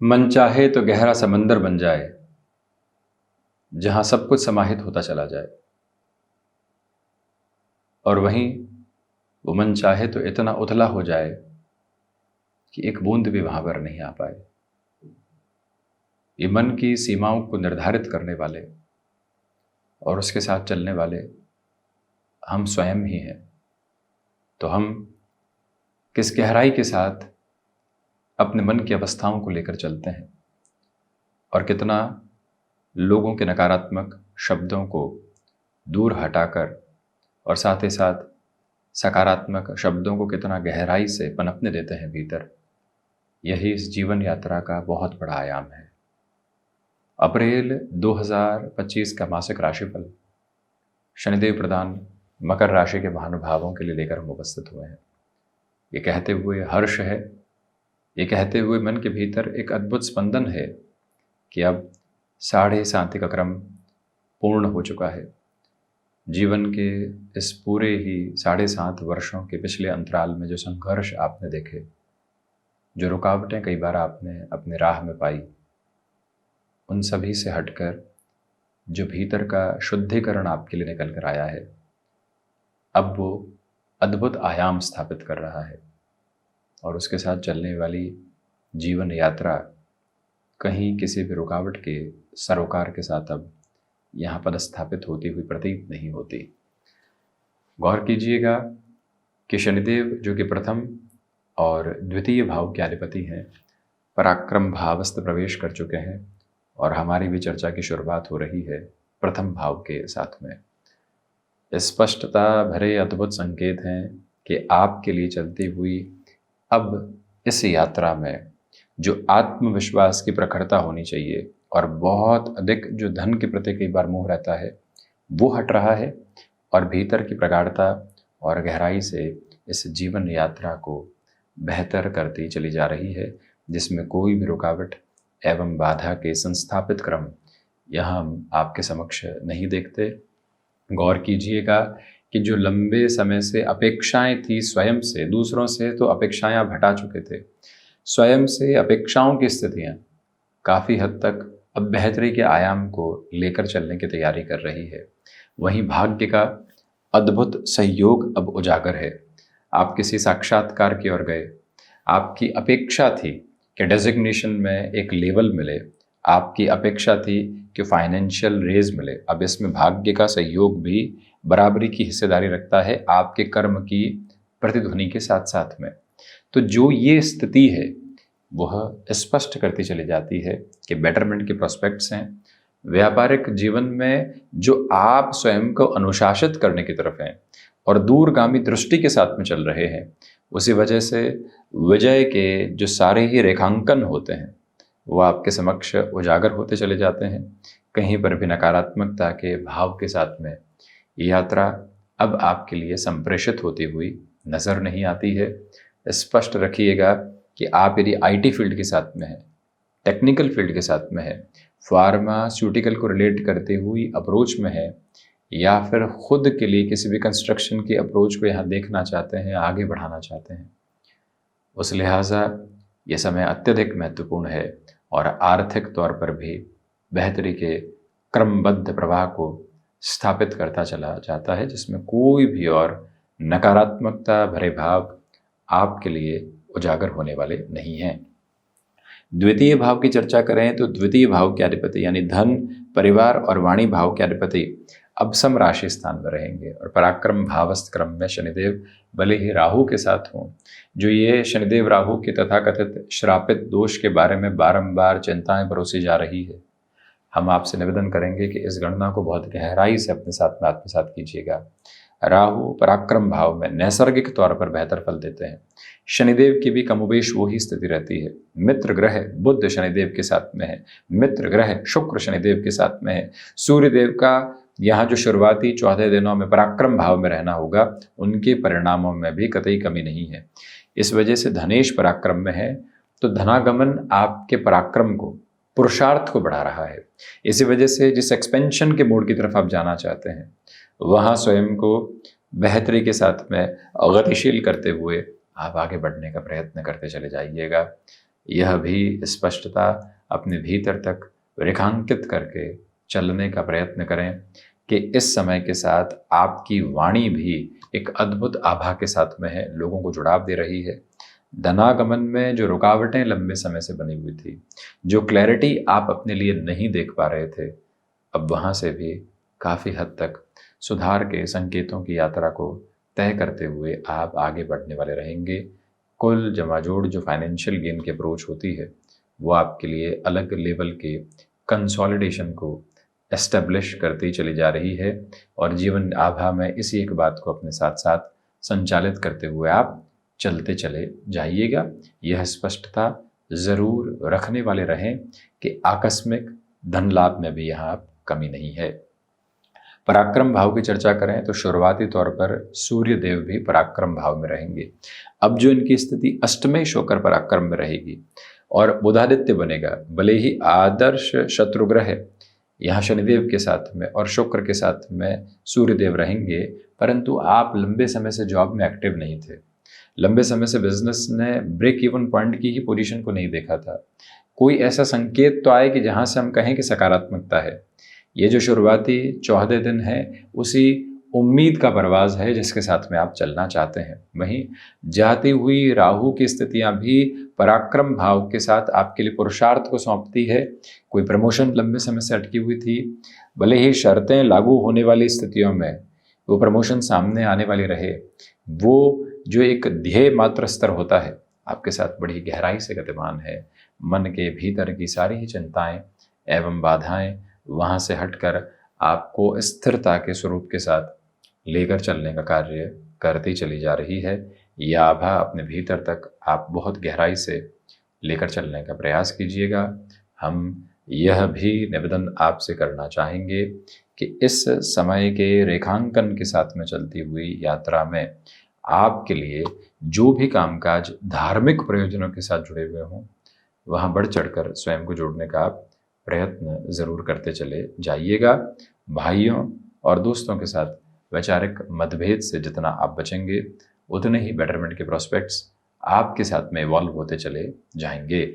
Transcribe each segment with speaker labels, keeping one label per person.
Speaker 1: मन चाहे तो गहरा समंदर बन जाए, जहां सब कुछ समाहित होता चला जाए। और वहीं वो मन चाहे तो इतना उथला हो जाए कि एक बूंद भी वहां पर नहीं आ पाए। ये मन की सीमाओं को निर्धारित करने वाले और उसके साथ चलने वाले हम स्वयं ही हैं। तो हम किस गहराई के साथ अपने मन की अवस्थाओं को लेकर चलते हैं और कितना लोगों के नकारात्मक शब्दों को दूर हटाकर और साथ ही साथ सकारात्मक शब्दों को कितना गहराई से पनपने देते हैं भीतर, यही इस जीवन यात्रा का बहुत बड़ा आयाम है। अप्रैल 2025 का मासिक राशिफल शनिदेव प्रदान मकर राशि के महानुभावों के लिए लेकर हम उपस्थित हुए हैं। ये कहते हुए हर्ष है, ये कहते हुए मन के भीतर एक अद्भुत स्पंदन है कि अब 7.5 का क्रम पूर्ण हो चुका है। जीवन के इस पूरे ही 7.5 वर्षों के पिछले अंतराल में जो संघर्ष आपने देखे, जो रुकावटें कई बार आपने अपने राह में पाई, उन सभी से हटकर जो भीतर का शुद्धिकरण आपके लिए निकल कर आया है, अब वो अद्भुत आयाम स्थापित कर रहा है। और उसके साथ चलने वाली जीवन यात्रा कहीं किसी भी रुकावट के सरोकार के साथ अब यहाँ पदस्थापित होती हुई प्रतीत नहीं होती। गौर कीजिएगा कि शनिदेव जो कि प्रथम और द्वितीय भाव के अधिपति हैं, पराक्रम भावस्थ प्रवेश कर चुके हैं और हमारी भी चर्चा की शुरुआत हो रही है प्रथम भाव के साथ में। स्पष्टता भरे अद्भुत संकेत हैं कि आपके लिए चलती हुई अब इस यात्रा में जो आत्मविश्वास की प्रखरता होनी चाहिए और बहुत अधिक जो धन के प्रति कई बार मोह रहता है, वो हट रहा है और भीतर की प्रगाढ़ता और गहराई से इस जीवन यात्रा को बेहतर करती चली जा रही है, जिसमें कोई भी रुकावट एवं बाधा के संस्थापित क्रम यहाँ हम आपके समक्ष नहीं देखते। गौर कीजिएगा कि जो लंबे समय से अपेक्षाएं थी स्वयं से, दूसरों से तो अपेक्षाएं आप हटा चुके थे, स्वयं से अपेक्षाओं की स्थितियां काफ़ी हद तक अब बेहतरी के आयाम को लेकर चलने की तैयारी कर रही है। वहीं भाग्य का अद्भुत सहयोग अब उजागर है। आप किसी साक्षात्कार की ओर गए, आपकी अपेक्षा थी कि डेजिग्नेशन में एक लेवल मिले, आपकी अपेक्षा थी कि फाइनेंशियल रेज मिले। अब इसमें भाग्य का सहयोग भी बराबरी की हिस्सेदारी रखता है आपके कर्म की प्रतिध्वनि के साथ साथ में। तो जो ये स्थिति है वह स्पष्ट करती चली जाती है कि बेटरमेंट के प्रोस्पेक्ट्स हैं। व्यापारिक जीवन में जो आप स्वयं को अनुशासित करने की तरफ हैं और दूरगामी दृष्टि के साथ में चल रहे हैं, उसी वजह से विजय के जो सारे ही रेखांकन होते हैं वो आपके समक्ष उजागर होते चले जाते हैं। कहीं पर भी नकारात्मकता के भाव के साथ में यात्रा अब आपके लिए संप्रेषित होती हुई नज़र नहीं आती है। स्पष्ट रखिएगा कि आप यदि आईटी फील्ड के साथ में है, टेक्निकल फील्ड के साथ में है, फार्मास्यूटिकल को रिलेट करते हुई अप्रोच में है, या फिर खुद के लिए किसी भी कंस्ट्रक्शन की अप्रोच को यहाँ देखना चाहते हैं, आगे बढ़ाना चाहते हैं, उस लिहाजा ये समय अत्यधिक महत्वपूर्ण है और आर्थिक तौर पर भी बेहतरी के क्रमबद्ध प्रवाह को स्थापित करता चला जाता है, जिसमें कोई भी और नकारात्मकता भरे भाव आपके लिए उजागर होने वाले नहीं हैं। द्वितीय भाव की चर्चा करें तो द्वितीय भाव के अधिपति यानी धन, परिवार और वाणी भाव के अधिपति अब सम राशि स्थान में रहेंगे और पराक्रम भावस्थ क्रम में शनिदेव भले ही राहु के साथ हों। जो ये शनिदेव राहु के तथाकथित श्रापित दोष के बारे में बारंबार चिंताएं परोसी जा रही है, हम आपसे निवेदन करेंगे कि इस गणना को बहुत गहराई से अपने साथ में आत्मसात कीजिएगा। राहु पराक्रम भाव में नैसर्गिक तौर पर बेहतर फल देते हैं। शनिदेव की भी कमोबेश वही स्थिति रहती है। मित्र ग्रह बुध शनिदेव के साथ में है, मित्र ग्रह शुक्र शनिदेव के साथ में है। सूर्यदेव का यहाँ जो शुरुआती 14 दिनों में पराक्रम भाव में रहना होगा, उनके परिणामों में भी कतई कमी नहीं है। इस वजह से धनेश पराक्रम में है तो धनागमन आपके पराक्रम को, पुरुषार्थ को बढ़ा रहा है। इसी वजह से जिस एक्सपेंशन के मोड की तरफ आप जाना चाहते हैं, वहाँ स्वयं को बेहतरी के साथ में गतिशील करते हुए आप आगे बढ़ने का प्रयत्न करते चले जाइएगा। यह भी स्पष्टता अपने भीतर तक रेखांकित करके चलने का प्रयत्न करें कि इस समय के साथ आपकी वाणी भी एक अद्भुत आभा के साथ में है, लोगों को जुड़ाव दे रही है। धनागमन में जो रुकावटें लंबे समय से बनी हुई थी, जो क्लैरिटी आप अपने लिए नहीं देख पा रहे थे, अब वहाँ से भी काफ़ी हद तक सुधार के संकेतों की यात्रा को तय करते हुए आप आगे बढ़ने वाले रहेंगे। कुल जमाजोड़ जो फाइनेंशियल गेन की अप्रोच होती है, वो आपके लिए अलग लेवल के कंसोलिडेशन को एस्टेब्लिश करती चली जा रही है और जीवन आभा में इसी एक बात को अपने साथ साथ संचालित करते हुए आप चलते चले जाइएगा। यह स्पष्टता ज़रूर रखने वाले रहें कि आकस्मिक धन लाभ में भी यहाँ कमी नहीं है। पराक्रम भाव की चर्चा करें तो शुरुआती तौर पर सूर्य देव भी पराक्रम भाव में रहेंगे। अब जो इनकी स्थिति अष्टमेश होकर पराक्रम में रहेगी और बुधादित्य बनेगा, भले ही आदर्श शत्रुग्रह है, यहाँ शनिदेव के साथ में और शुक्र के साथ में सूर्यदेव रहेंगे, परंतु आप लंबे समय से जॉब में एक्टिव नहीं थे, लंबे समय से बिजनेस ने ब्रेक इवन पॉइंट की ही पोजीशन को नहीं देखा था। कोई ऐसा संकेत तो आए कि जहाँ से हम कहें कि सकारात्मकता है। ये जो शुरुआती 14 दिन है उसी उम्मीद का परवाज़ है जिसके साथ में आप चलना चाहते हैं। वहीं जाती हुई राहु की स्थितियां भी पराक्रम भाव के साथ आपके लिए पुरुषार्थ को सौंपती है। कोई प्रमोशन लंबे समय से अटकी हुई थी, भले ही शर्तें लागू होने वाली स्थितियों में वो प्रमोशन सामने आने वाली रहे, वो जो एक ध्येय मात्र स्तर होता है आपके साथ बड़ी गहराई से गतिमान है। मन के भीतर की सारी ही चिंताएं एवं बाधाएं वहाँ से हटकर आपको स्थिरता के स्वरूप के साथ लेकर चलने का कार्य करती चली जा रही है। यह आभा अपने भीतर तक आप बहुत गहराई से लेकर चलने का प्रयास कीजिएगा। हम यह भी निवेदन आपसे करना चाहेंगे कि इस समय के रेखांकन के साथ में चलती हुई यात्रा में आपके लिए जो भी कामकाज धार्मिक प्रयोजनों के साथ जुड़े हुए हों, वहाँ बढ़ चढ़कर स्वयं को जोड़ने का आप प्रयत्न ज़रूर करते चले जाइएगा। भाइयों और दोस्तों के साथ वैचारिक मतभेद से जितना आप बचेंगे, उतने ही बेटरमेंट के प्रोस्पेक्ट्स आपके साथ में इवॉल्व होते चले जाएंगे।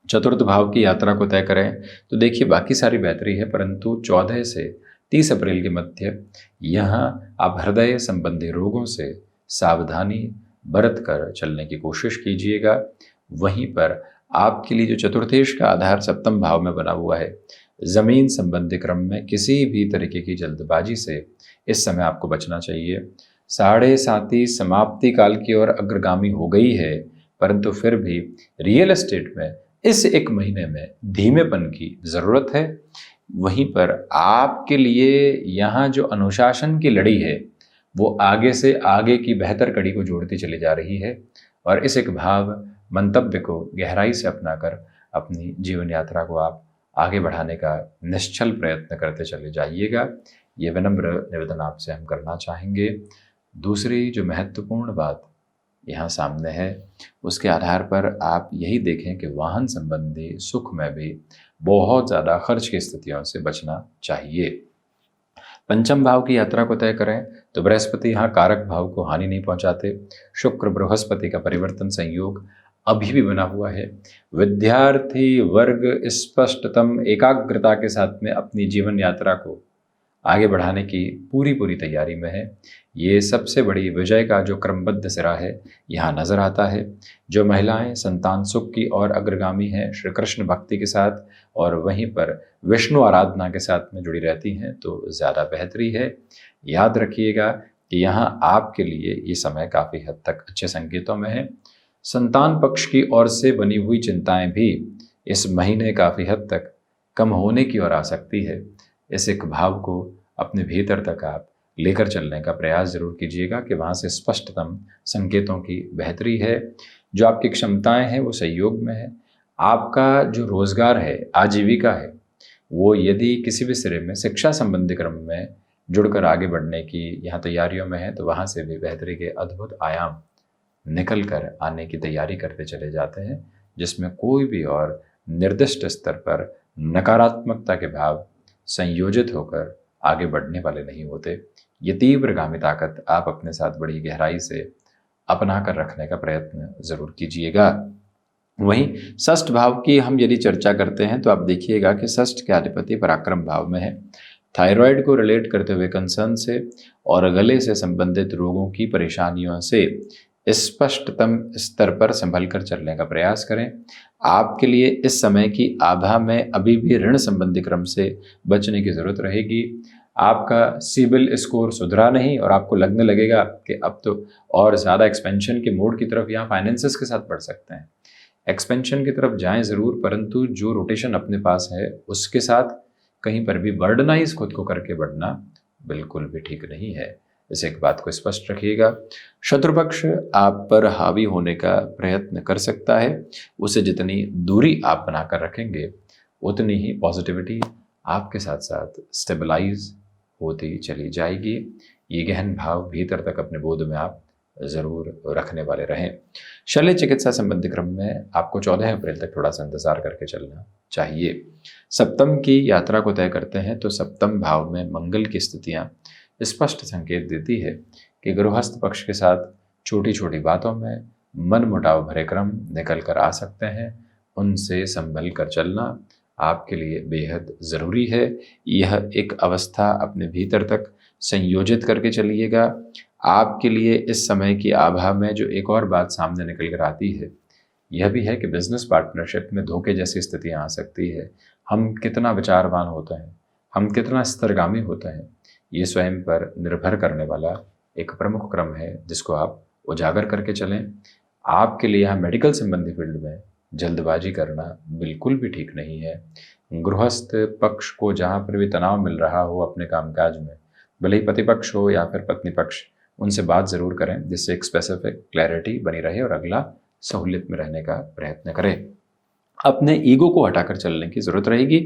Speaker 1: चतुर्थ भाव की यात्रा को तय करें तो देखिए बाकी सारी बेहतरी है, परंतु 14 से 30 अप्रैल के मध्य यहाँ आप हृदय संबंधी रोगों से सावधानी बरत कर चलने की कोशिश कीजिएगा। वहीं पर आपके लिए जो चतुर्थेश का आधार सप्तम भाव में बना हुआ है, ज़मीन संबंधी क्रम में किसी भी तरीके की जल्दबाजी से इस समय आपको बचना चाहिए। 7.5 समाप्ति काल की ओर अग्रगामी हो गई है, परंतु फिर भी रियल एस्टेट में इस एक महीने में धीमेपन की ज़रूरत है। वहीं पर आपके लिए यहाँ जो अनुशासन की लड़ी है वो आगे से आगे की बेहतर कड़ी को जोड़ती चली जा रही है और इस एक भाव मंतव्य को गहराई से अपनाकर अपनी जीवन यात्रा को आप आगे बढ़ाने का निश्चल प्रयत्न करते चले जाइएगा। ये विनम्र निवेदन आपसे हम करना चाहेंगे। दूसरी जो महत्वपूर्ण बात यहाँ सामने है, उसके आधार पर आप यही देखें कि वाहन संबंधी सुख में भी बहुत ज़्यादा खर्च की स्थितियों से बचना चाहिए। पंचम भाव की यात्रा को तय करें तो बृहस्पति यहाँ कारक भाव को हानि नहीं पहुँचाते। शुक्र बृहस्पति का परिवर्तन संयोग अभी भी बना हुआ है। विद्यार्थी वर्ग स्पष्टतम एकाग्रता के साथ में अपनी जीवन यात्रा को आगे बढ़ाने की पूरी तैयारी में है। ये सबसे बड़ी विजय का जो क्रमबद्ध सिरा है यहाँ नज़र आता है। जो महिलाएं संतान सुख की और अग्रगामी हैं श्री कृष्ण भक्ति के साथ और वहीं पर विष्णु आराधना के साथ में जुड़ी रहती हैं तो ज़्यादा बेहतरी है। याद रखिएगा कि यहाँ आपके लिए ये समय काफ़ी हद तक अच्छे संकेतों में है। संतान पक्ष की ओर से बनी हुई चिंताएं भी इस महीने काफ़ी हद तक कम होने की ओर आ सकती है। इस एक भाव को अपने भीतर तक आप लेकर चलने का प्रयास ज़रूर कीजिएगा कि वहाँ से स्पष्टतम संकेतों की बेहतरी है। जो आपकी क्षमताएं हैं वो सहयोग में है। आपका जो रोज़गार है, आजीविका है, वो यदि किसी भी सिरे में शिक्षा संबंधी क्रम में जुड़कर आगे बढ़ने की यहाँ तैयारियों में है तो वहाँ से भी बेहतरी के अद्भुत आयाम निकल कर आने की तैयारी करते चले जाते हैं, जिसमें कोई भी और निर्दिष्ट स्तर पर नकारात्मकता के भाव संयोजित होकर आगे बढ़ने वाले नहीं होते। ये तीव्रगामी ताकत आप अपने साथ बड़ी गहराई से अपना कर रखने का प्रयत्न ज़रूर कीजिएगा। वहीं षष्ठ भाव की हम यदि चर्चा करते हैं तो आप देखिएगा कि षष्ठ के अधिपति पराक्रम भाव में है। थायराइड को रिलेट करते हुए कंसर्न से और गले से संबंधित रोगों की परेशानियों से स्पष्टतम स्तर पर संभल कर चलने का प्रयास करें। आपके लिए इस समय की आभा में अभी भी ऋण संबंधी क्रम से बचने की जरूरत रहेगी। आपका सिबिल स्कोर सुधरा नहीं और आपको लगने लगेगा कि अब तो और ज़्यादा एक्सपेंशन के मोड की तरफ यहाँ फाइनेंसेस के साथ बढ़ सकते हैं। एक्सपेंशन की तरफ जाएं ज़रूर, परंतु जो रोटेशन अपने पास है उसके साथ कहीं पर भी बर्डनाइज खुद को करके बढ़ना बिल्कुल भी ठीक नहीं है। इस एक बात को स्पष्ट रखिएगा। शत्रुपक्ष आप पर हावी होने का प्रयत्न कर सकता है। उसे जितनी दूरी आप बनाकर रखेंगे उतनी ही पॉजिटिविटी आपके साथ साथ स्टेबलाइज होती चली जाएगी। ये गहन भाव भीतर तक अपने बोध में आप ज़रूर रखने वाले रहें। शल्य चिकित्सा संबंधी क्रम में आपको 14 अप्रैल तक थोड़ा सा इंतजार करके चलना चाहिए। सप्तम की यात्रा को तय करते हैं तो सप्तम भाव में मंगल की स्थितियाँ स्पष्ट संकेत देती है कि गृहस्थ पक्ष के साथ छोटी छोटी बातों में मनमुटाव भरे क्रम निकल कर आ सकते हैं। उनसे संभल कर चलना आपके लिए बेहद ज़रूरी है। यह एक अवस्था अपने भीतर तक संयोजित करके चलिएगा। आपके लिए इस समय की आभा में जो एक और बात सामने निकल कर आती है यह भी है कि बिजनेस पार्टनरशिप में धोखे जैसी स्थितियाँ आ सकती है। हम कितना विचारवान होते हैं, हम कितना स्तरगामी होते हैं, ये स्वयं पर निर्भर करने वाला एक प्रमुख क्रम है जिसको आप उजागर करके चलें। आपके लिए यहाँ मेडिकल संबंधी फील्ड में जल्दबाजी करना बिल्कुल भी ठीक नहीं है। गृहस्थ पक्ष को जहाँ पर भी तनाव मिल रहा हो अपने कामकाज में, भले ही पति पक्ष हो या फिर पत्नी पक्ष, उनसे बात ज़रूर करें जिससे एक स्पेसिफिक क्लैरिटी बनी रहे और अगला सहूलियत में रहने का प्रयत्न करें। अपने ईगो को हटाकर चलने की जरूरत रहेगी।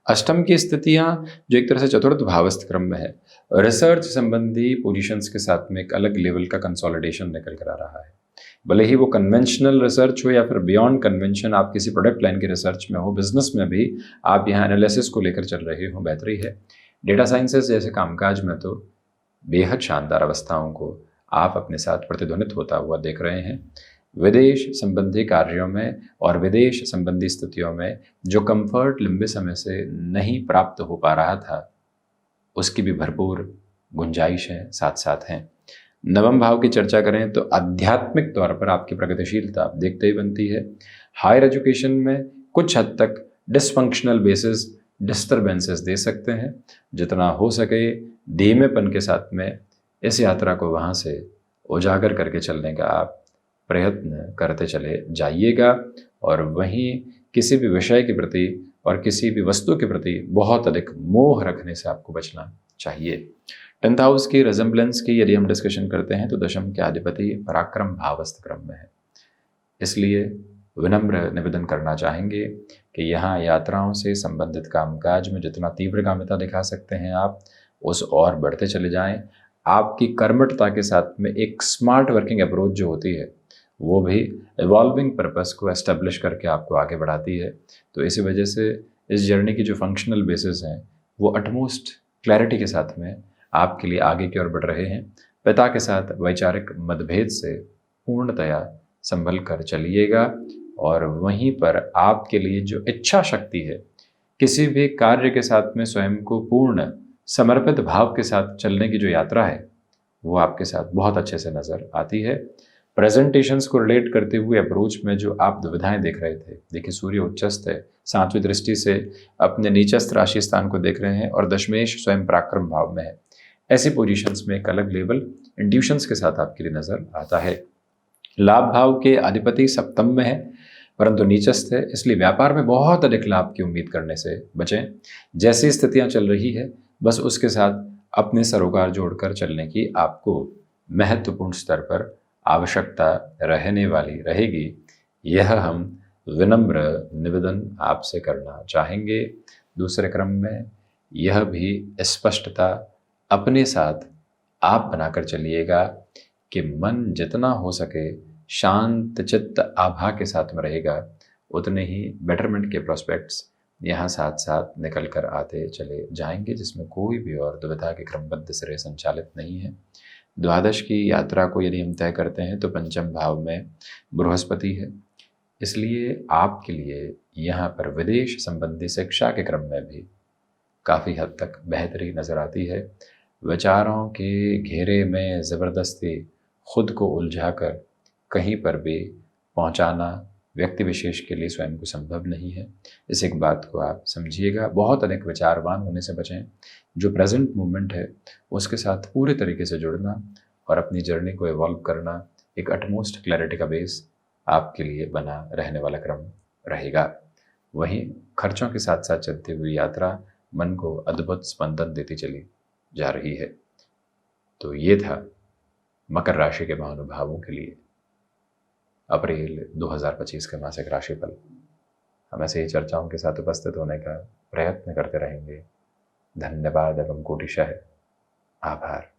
Speaker 1: अष्टम की स्थितियां जो एक तरह से चतुर्थ भावस्थ क्रम में है, रिसर्च संबंधी पोजीशंस के साथ में एक अलग लेवल का कंसोलिडेशन निकल कर आ रहा है। भले ही वो कन्वेंशनल रिसर्च हो या फिर बियॉन्ड कन्वेंशन, आप किसी प्रोडक्ट लाइन की रिसर्च में हो, बिजनेस में भी आप यहाँ एनालिसिस को लेकर चल रहे हो, बेहतरी है। डेटा साइंसेस जैसे कामकाज में तो बेहद शानदार अवस्थाओं को आप अपने साथ प्रतिध्वनित होता हुआ देख रहे हैं। विदेश संबंधी कार्यों में और विदेश संबंधी स्थितियों में जो कंफर्ट लंबे समय से नहीं प्राप्त हो पा रहा था उसकी भी भरपूर गुंजाइश है, साथ साथ हैं। नवम भाव की चर्चा करें तो आध्यात्मिक तौर पर आपकी प्रगतिशीलता आप देखते ही बनती है। हायर एजुकेशन में कुछ हद तक डिसफंक्शनल बेसिस डिस्टर्बेंसेस दे सकते हैं। जितना हो सके धीमेपन के साथ में इस यात्रा को वहाँ से उजागर करके चलने का आप प्रयत्न करते चले जाइएगा। और वहीं किसी भी विषय के प्रति और किसी भी वस्तु के प्रति बहुत अधिक मोह रखने से आपको बचना चाहिए। 10th हाउस की रिजेम्बलेंस की यदि हम डिस्कशन करते हैं तो दशम के अधिपति पराक्रम भावस्थ क्रम में है। इसलिए विनम्र निवेदन करना चाहेंगे कि यहाँ यात्राओं से संबंधित कामकाज में जितना तीव्रगामिता दिखा सकते हैं आप उस और बढ़ते चले जाएं। आपकी कर्मठता के साथ में एक स्मार्ट वर्किंग अप्रोच जो होती है वो भी इवॉल्विंग पर्पस को एस्टेब्लिश करके आपको आगे बढ़ाती है। तो इसी वजह से इस जर्नी की जो फंक्शनल बेसिस हैं वो अटमोस्ट क्लैरिटी के साथ में आपके लिए आगे की ओर बढ़ रहे हैं। पिता के साथ वैचारिक मतभेद से पूर्णतया संभल कर चलिएगा। और वहीं पर आपके लिए जो इच्छा शक्ति है किसी भी कार्य के साथ में स्वयं को पूर्ण समर्पित भाव के साथ चलने की जो यात्रा है वो आपके साथ बहुत अच्छे से नज़र आती है। प्रेजेंटेशंस को रिलेट करते हुए अप्रोच में जो आप दुविधाएं देख रहे थे, देखिए सूर्य उच्चस्थ है, 7वीं दृष्टि से अपने नीचस्थ राशि स्थान को देख रहे हैं और दशमेश स्वयं पराक्रम भाव में है। ऐसी पोजीशंस में एक अलग लेवल इंट्यूशंस के साथ आपके लिए नजर आता है। लाभ भाव के अधिपति सप्तम में है परंतु नीचस्थ है, इसलिए व्यापार में बहुत अधिक लाभ की उम्मीद करने से बचें। जैसी स्थितियां चल रही है बस उसके साथ अपने सरोकार जोड़कर चलने की आपको महत्वपूर्ण स्तर पर आवश्यकता रहने वाली रहेगी। यह हम विनम्र निवेदन आपसे करना चाहेंगे। दूसरे क्रम में यह भी स्पष्टता अपने साथ आप बनाकर चलिएगा कि मन जितना हो सके शांत चित्त आभा के साथ में रहेगा उतने ही बेटरमेंट के प्रोस्पेक्ट्स यहाँ साथ साथ निकल कर आते चले जाएंगे, जिसमें कोई भी और दुविधा के क्रमबद्ध सिरे संचालित नहीं है। द्वादश की यात्रा को यदि हम तय करते हैं तो पंचम भाव में बृहस्पति है। इसलिए आपके लिए यहाँ पर विदेश संबंधी शिक्षा के क्रम में भी काफ़ी हद तक बेहतरी नज़र आती है। विचारों के घेरे में ज़बरदस्ती खुद को उलझाकर कहीं पर भी पहुंचाना व्यक्ति विशेष के लिए स्वयं को संभव नहीं है। इस एक बात को आप समझिएगा। बहुत अधिक विचारवान होने से बचें। जो प्रेजेंट मोमेंट है उसके साथ पूरे तरीके से जुड़ना और अपनी जर्नी को इवॉल्व करना एक अटमोस्ट क्लैरिटी का बेस आपके लिए बना रहने वाला क्रम रहेगा। वहीं खर्चों के साथ साथ चलती हुई यात्रा मन को अद्भुत स्पंदन देती चली जा रही है। तो ये था मकर राशि के महानुभावों के लिए अप्रैल 2025 के मासिक राशिफल। हम ऐसे ही चर्चाओं के साथ उपस्थित होने का प्रयत्न करते रहेंगे। धन्यवाद एवं कोटिशः आभार।